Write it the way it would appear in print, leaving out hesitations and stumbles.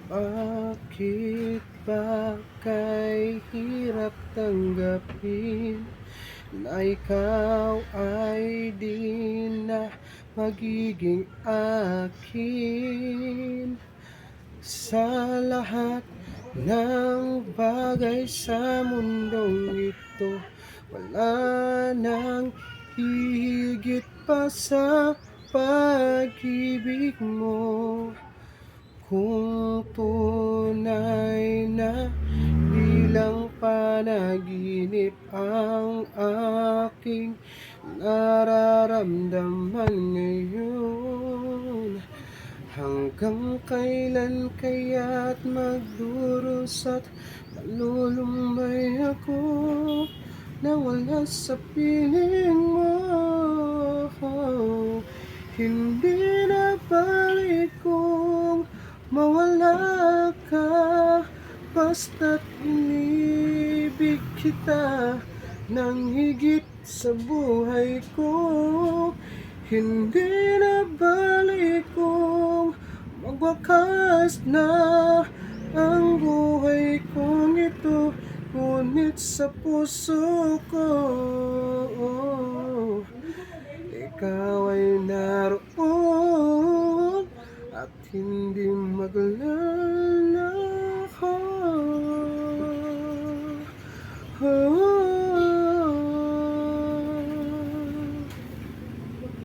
Bakit ba kay hirap tanggapin na ikaw ay di na magiging akin? Sa lahat ng bagay sa mundong ito, wala nang hihigit pa sa pag-ibig mo. Kung tunay na di lang panaginip ang aking nararamdaman ngayon, hanggang kailan kaya't magdurusa at malulumbay ako na wala sa piling mo? Hindi na balik kung mawala ka, basta't inibig kita ng higit sa buhay ko. Hindi na balik kung magwakas na ang buhay kong ito, ngunit sa puso ko ikaw ay naroon at hindi maglalayag.